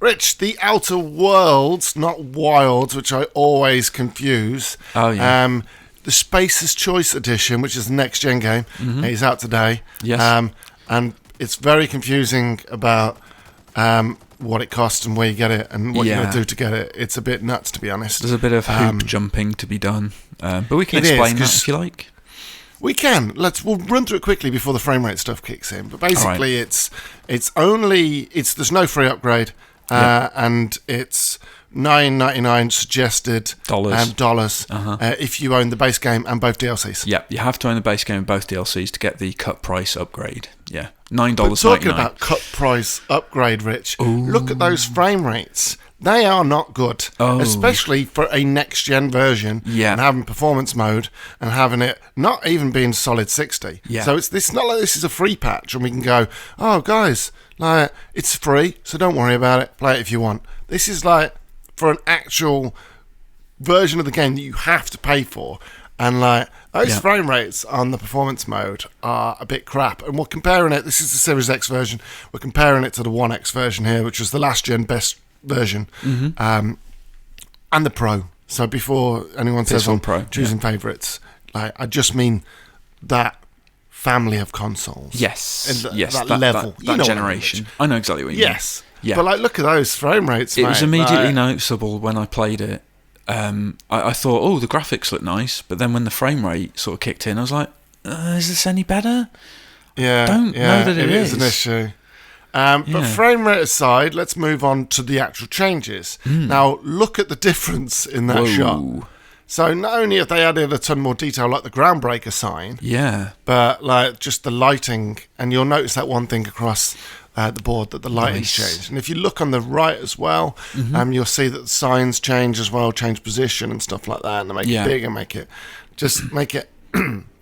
Rich, the Outer Worlds, not Wilds, which I always confuse. Oh, yeah. The Spacer's Choice Edition, which is the next-gen game, is out today. Yes. And it's very confusing about what it costs and where you get it and what you're going to do to get it. It's a bit nuts, to be honest. There's a bit of hoop jumping to be done. But we can explain that if you like. We can. We'll run through it quickly before the frame rate stuff kicks in. But basically, it's there's no free upgrade, and it's $9.99 suggested dollars if you own the base game and both DLCs. Yeah, you have to own the base game and both DLCs to get the cut price upgrade. Yeah, $9.99. But talking about cut price upgrade, Rich, look at those frame rates. They are not good, especially for a next-gen version and having performance mode and having it not even being solid 60. Yeah. So it's not like this is a free patch and we can go, oh, guys, like it's free, so don't worry about it. Play it if you want. This is like for an actual version of the game that you have to pay for. And like those frame rates on the performance mode are a bit crap. And we're comparing it, this is the Series X version, we're comparing it to the One X version here, which was the last-gen best version, and the Pro. So before anyone says I'm choosing favourites, like I just mean that family of consoles. Yes, that level, that generation. I know exactly what you mean. Yes, yeah. But like, look at those frame rates. It was immediately noticeable when I played it. I thought, oh, the graphics look nice, but then when the frame rate sort of kicked in, I was like, is this any better? Yeah, don't know that it is an issue. But frame rate aside, let's move on to the actual changes. Now, look at the difference in that shot. So not only have they added a ton more detail, like the groundbreaker sign, but like just the lighting, and you'll notice that one thing across the board, that the lighting's changed. And if you look on the right as well, you'll see that the signs change as well, change position and stuff like that, and they make it bigger, make it,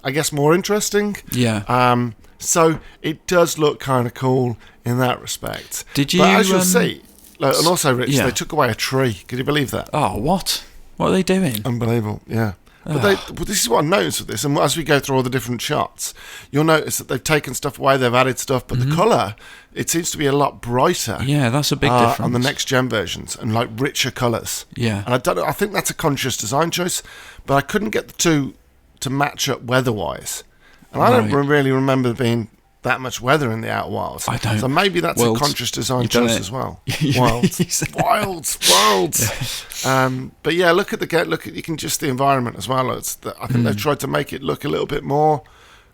I guess, more interesting. Yeah. So it does look kind of cool in that respect. Did you? But as you'll see, and also, Rich, they took away a tree. Could you believe that? Oh, what? What are they doing? Unbelievable, yeah. But this is what I noticed with this, and as we go through all the different shots, you'll notice that they've taken stuff away, they've added stuff, but the colour, it seems to be a lot brighter. Yeah, that's a big difference on the next gen versions, and like richer colours. Yeah, and I think that's a conscious design choice, but I couldn't get the two to match up weather-wise, and I don't really remember there being that much weather in the Outer Wilds. I don't. So maybe that's a conscious design choice as well. Wilds. But yeah, look at you can just the environment as well. I think they've tried to make it look a little bit more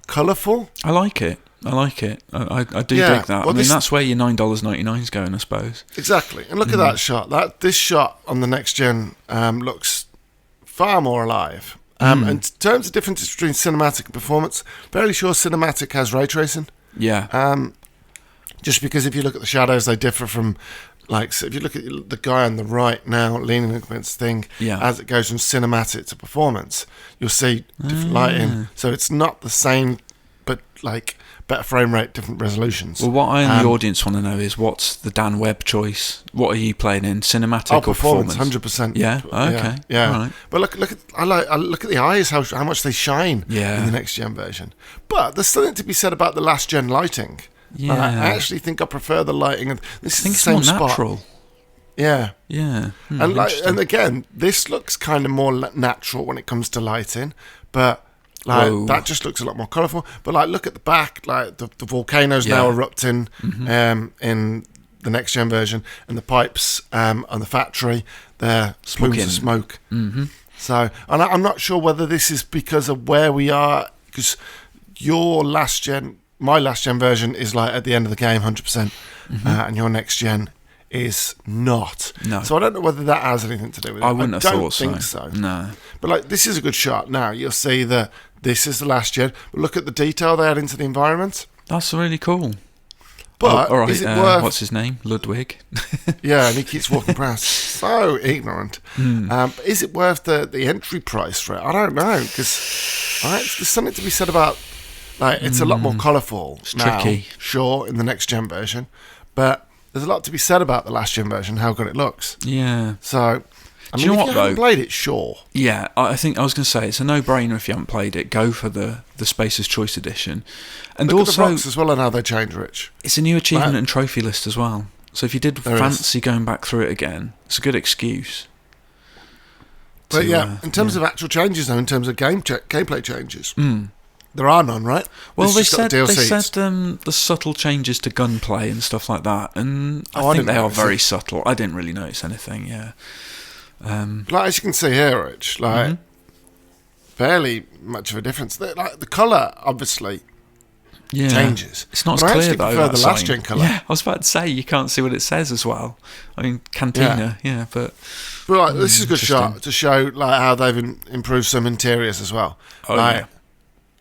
colourful. I like it. I do dig that. Well, I mean, that's where your $9.99 is going, I suppose. Exactly. And look at that shot. This shot on the next gen looks far more alive. And in terms of differences between cinematic and performance, fairly sure cinematic has ray tracing. Yeah. Just because if you look at the shadows, they differ from, like, so if you look at the guy on the right now leaning against the thing, as it goes from cinematic to performance, you'll see different lighting. So it's not the same, but like better frame rate, different resolutions. Well, what I and the audience want to know is what's the Dan Webb choice? What are you playing in, cinematic or performance? 100%. Yeah. Okay. Yeah. All right. But I look at the eyes, how much they shine in the next gen version. But there's something to be said about the last gen lighting. Yeah. I actually think I prefer the lighting. This is the it's same more spot. natural. Yeah. Yeah. And again, this looks kind of more natural when it comes to lighting, but that just looks a lot more colourful. But like, look at the back, like the volcanoes now erupting in the next gen version, and the pipes on the factory, they're plumes of smoke. So, and I'm not sure whether this is because of where we are, because my last gen version is like at the end of the game, 100%, and your next gen is not. No. So I don't know whether that has anything to do with it. I wouldn't have thought so. I don't think so. No. But like, this is a good shot. Now you'll see that this is the last gen. But look at the detail they add into the environment. That's really cool. But all right, is it worth... what's his name? Ludwig. Yeah, and he keeps walking past. So ignorant. But is it worth the entry price for it? I don't know, because there's something to be said about, like, it's a lot more colourful now. Tricky. Sure, in the next gen version, but there's a lot to be said about the last gen version, how good it looks. Yeah. So, I mean, you know if what, you haven't played it, sure. Yeah, I think I was going to say it's a no-brainer if you haven't played it. Go for the Spacer's Choice Edition, and Look also at the rocks as well and how they change, Rich. It's a new achievement and trophy list as well. So if you did fancy going back through it again, it's a good excuse. But in terms of actual changes, though, in terms of gameplay changes, there are none, right? Well, they said the subtle changes to gunplay and stuff like that, and I think they are very subtle. I didn't really notice anything. Yeah. Like as you can see here, Rich, like barely much of a difference. Like the colour, obviously, changes. It's not as clear though. Prefer the last gen colour. Yeah, I was about to say you can't see what it says as well. I mean, Cantina, but like, this is a good shot to show like how they've improved some interiors as well. Oh like,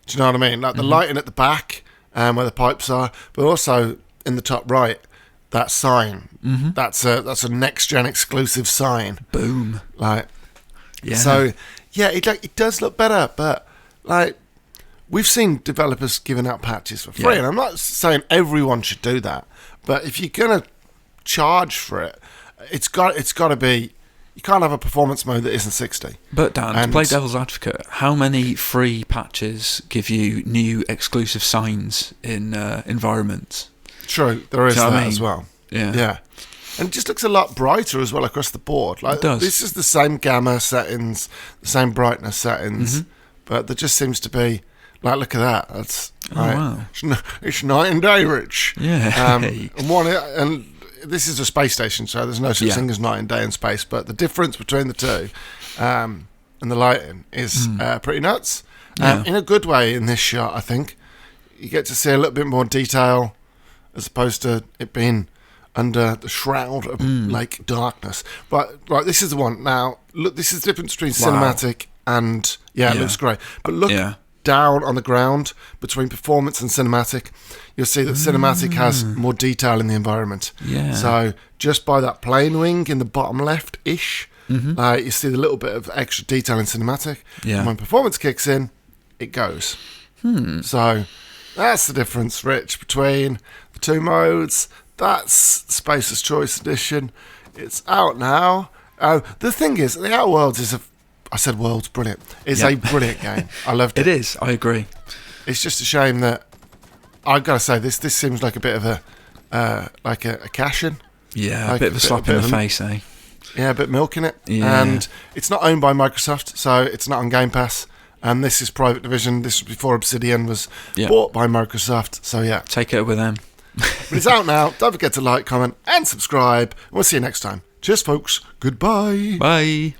do you know what I mean? Like the lighting at the back, where the pipes are, but also in the top right, that sign. That's a next gen exclusive sign. Boom. Like, so it does look better, but like we've seen developers giving out patches for free, and I'm not saying everyone should do that, but if you're gonna charge for it, it's got to be. You can't have a performance mode that isn't 60. But Dan, to play devil's advocate, how many free patches give you new exclusive signs in environments? True, there is that as well. Yeah. And it just looks a lot brighter as well across the board. Like, it does. This is the same gamma settings, the same brightness settings, but there just seems to be, like, look at that. That's wow. It's night and day, Rich. Yeah. And this is a space station, so there's no such thing as night and day in space, but the difference between the two and the lighting is pretty nuts. In a good way in this shot, I think. You get to see a little bit more detail as opposed to it being under the shroud of like darkness. But like this is the one. Now, look, this is the difference between cinematic and it looks great. But look down on the ground between performance and cinematic, you'll see that cinematic has more detail in the environment. Yeah. So just by that plane wing in the bottom left-ish, you see the little bit of extra detail in cinematic. Yeah. And when performance kicks in, it goes. So that's the difference, Rich, between the two modes. That's Spacer's Choice Edition. It's out now. The thing is, The Outer Worlds is I said world's brilliant. It's a brilliant game. I loved it. It is. I agree. It's just a shame that I've got to say this seems like a bit of a cash-in. Yeah, like a bit of a slap in the face, eh? Yeah, a bit milking it. Yeah. And it's not owned by Microsoft, so it's not on Game Pass. And this is Private Division. This was before Obsidian was bought by Microsoft. So yeah, take it with them. But it's out now. Don't forget to like, comment, and subscribe. We'll see you next time. Cheers, folks. Goodbye. Bye.